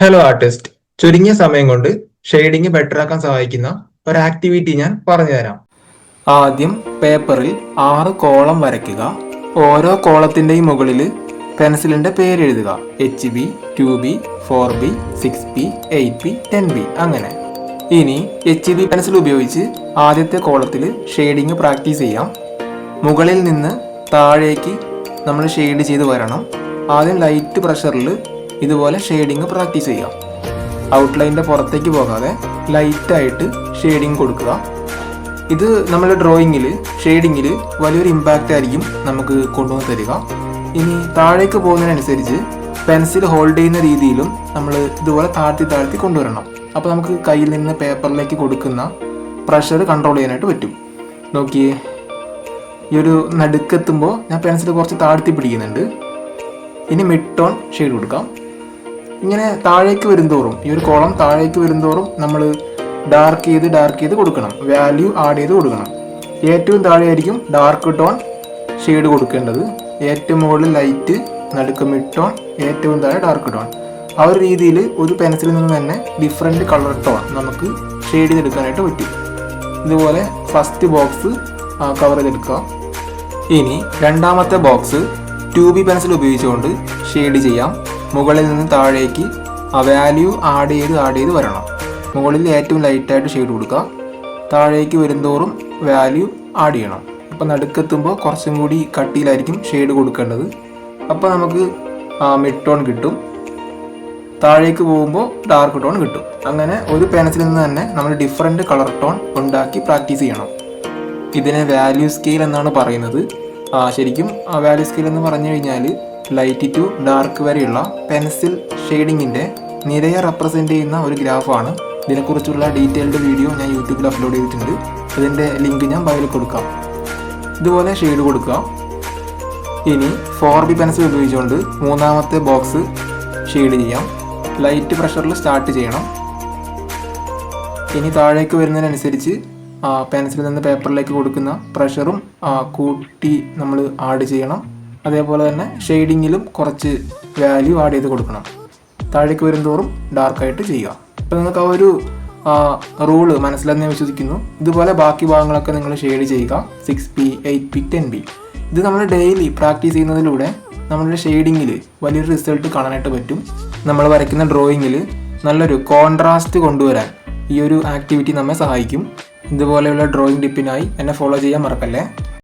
Hello artist, ചുരുങ്ങിയ സമയം കൊണ്ട് ഷെയ്ഡിങ് ബെറ്റർ ആക്കാൻ സഹായിക്കുന്ന ഒരു ആക്ടിവിറ്റി ഞാൻ പറഞ്ഞുതരാം. ആദ്യം പേപ്പറിൽ 6 കോളം വരയ്ക്കുക. ഓരോ കോളത്തിൻ്റെയും മുകളിൽ പെൻസിലിൻ്റെ പേരെഴുതുക. HB, 2B, 4B, 6B, 8B, 10B അങ്ങനെ. ഇനി HB പെൻസിൽ ഉപയോഗിച്ച് ആദ്യത്തെ കോളത്തിൽ ഷെയ്ഡിങ് പ്രാക്ടീസ് ചെയ്യാം. മുകളിൽ നിന്ന് താഴേക്ക് നമ്മൾ ഷെയ്ഡ് ചെയ്ത് വരണം. ആദ്യം ലൈറ്റ് പ്രഷറിൽ ഇതുപോലെ ഷെയ്ഡിങ് പ്രാക്ടീസ് ചെയ്യാം. ഔട്ട്ലൈൻ്റെ പുറത്തേക്ക് പോകാതെ ലൈറ്റായിട്ട് ഷെയ്ഡിങ് കൊടുക്കുക. ഇത് നമ്മുടെ ഡ്രോയിങ്ങിൽ ഷെയ്ഡിങ്ങിൽ വലിയൊരു ഇമ്പാക്റ്റ് ആയിരിക്കും നമുക്ക് കൊണ്ടുവന്ന് തരിക. ഇനി താഴേക്ക് പോകുന്നതിനനുസരിച്ച് പെൻസിൽ ഹോൾഡ് ചെയ്യുന്ന രീതിയിലും നമ്മൾ ഇതുപോലെ താഴ്ത്തി കൊണ്ടുവരണം. അപ്പോൾ നമുക്ക് കയ്യിൽ നിന്ന് പേപ്പറിലേക്ക് കൊടുക്കുന്ന പ്രഷർ കൺട്രോൾ ചെയ്യാനായിട്ട് പറ്റും. നോക്കിയേ, ഈ ഒരു നടുക്കെത്തുമ്പോൾ ഞാൻ പെൻസിൽ കുറച്ച് താഴ്ത്തി പിടിക്കുന്നുണ്ട്. ഇനി മിഡ് ടോൺ ഷെയ്ഡ് കൊടുക്കാം. ഇങ്ങനെ താഴേക്ക് വരുന്തോറും ഈ ഒരു കോളം താഴേക്ക് വരുന്തോറും നമ്മൾ ഡാർക്ക് ചെയ്ത് കൊടുക്കണം. വാല്യൂ ആഡ് ചെയ്ത് കൊടുക്കണം. ഏറ്റവും താഴെയായിരിക്കും ഡാർക്ക് ടോൺ ഷെയ്ഡ് കൊടുക്കേണ്ടത്. ഏറ്റവും മുകളിൽ ലൈറ്റ്, നടുക്ക് മിഡ് ടോൺ, ഏറ്റവും താഴെ ഡാർക്ക് ടോൺ. ആ ഒരു രീതിയിൽ ഒരു പെൻസിലിൽ നിന്ന് തന്നെ ഡിഫറെൻറ്റ് കളർ ടോൺ നമുക്ക് ഷെയ്ഡ് ചെയ്തെടുക്കാനായിട്ട് പറ്റും. ഇതുപോലെ ഫസ്റ്റ് ബോക്സ് കവർ ചെയ്തെടുക്കുക. ഇനി രണ്ടാമത്തെ ബോക്സ് 2B പെൻസിൽ ഉപയോഗിച്ചുകൊണ്ട് ഷെയ്ഡ് ചെയ്യാം. മുകളിൽ നിന്ന് താഴേക്ക് ആ വാല്യൂ ആഡ് ചെയ്ത് വരണം. മുകളിൽ ഏറ്റവും ലൈറ്റായിട്ട് ഷെയ്ഡ് കൊടുക്കുക. താഴേക്ക് വരുന്തോറും വാല്യൂ ആഡ് ചെയ്യണം. അപ്പോൾ നടുക്കെത്തുമ്പോൾ കുറച്ചും കൂടി കട്ടിയിലായിരിക്കും ഷെയ്ഡ് കൊടുക്കേണ്ടത്. അപ്പോൾ നമുക്ക് മിഡ് ടോൺ കിട്ടും. താഴേക്ക് പോകുമ്പോൾ ഡാർക്ക് ടോൺ കിട്ടും. അങ്ങനെ ഒരു പെൻസിലിൽ നിന്ന് തന്നെ നമ്മൾ ഡിഫറെൻറ്റ് കളർ ടോൺ ഉണ്ടാക്കി പ്രാക്ടീസ് ചെയ്യണം. ഇതിനെ വാല്യൂ സ്കെയിൽ എന്നാണ് പറയുന്നത്. ശരിക്കും വാല്യൂ സ്കെയിൽ എന്ന് പറഞ്ഞു കഴിഞ്ഞാൽ ലൈറ്റ് ടു ഡാർക്ക് വരെയുള്ള പെൻസിൽ ഷെയ്ഡിങ്ങിൻ്റെ നിരയെ റെപ്രസെൻ്റ് ചെയ്യുന്ന ഒരു ഗ്രാഫാണ്. ഇതിനെക്കുറിച്ചുള്ള ഡീറ്റെയിൽഡ് വീഡിയോ ഞാൻ യൂട്യൂബിൽ അപ്ലോഡ് ചെയ്തിട്ടുണ്ട്. അതിൻ്റെ ലിങ്ക് ഞാൻ ബയോയിൽ കൊടുക്കാം. ഇതുപോലെ ഷെയ്ഡ് കൊടുക്കുക. ഇനി 4B പെൻസിൽ ഉപയോഗിച്ചുകൊണ്ട് മൂന്നാമത്തെ ബോക്സ് ഷെയ്ഡ് ചെയ്യാം. ലൈറ്റ് പ്രഷറിൽ സ്റ്റാർട്ട് ചെയ്യണം. ഇനി താഴേക്ക് വരുന്നതിനനുസരിച്ച് പെൻസിലിൽ നിന്ന് പേപ്പറിലേക്ക് കൊടുക്കുന്ന പ്രഷറും കൂട്ടി നമ്മൾ ആഡ് ചെയ്യണം. അതേപോലെ തന്നെ ഷെയ്ഡിങ്ങിലും കുറച്ച് വാല്യൂ ആഡ് ചെയ്ത് കൊടുക്കണം. താഴേക്ക് വരുന്തോറും ഡാർക്കായിട്ട് ചെയ്യുക. അപ്പോൾ നിങ്ങൾക്ക് ആ ഒരു റൂള് മനസ്സിലാന്ന് വിശ്വസിക്കുന്നു. ഇതുപോലെ ബാക്കി ഭാഗങ്ങളൊക്കെ നിങ്ങൾ ഷെയ്ഡ് ചെയ്യുക. 6B, 8B, 10B. ഇത് നമ്മൾ ഡെയിലി പ്രാക്ടീസ് ചെയ്യുന്നതിലൂടെ നമ്മളുടെ ഷെയ്ഡിങ്ങിൽ വലിയൊരു റിസൾട്ട് കാണാനായിട്ട് പറ്റും. നമ്മൾ വരയ്ക്കുന്ന ഡ്രോയിങ്ങിൽ നല്ലൊരു കോൺട്രാസ്റ്റ് കൊണ്ടുവരാൻ ഈ ഒരു ആക്ടിവിറ്റി നമ്മെ സഹായിക്കും. ഇതുപോലെയുള്ള ഡ്രോയിങ് ടിപ്പിനായി എന്നെ ഫോളോ ചെയ്യാൻ മറക്കല്ലേ.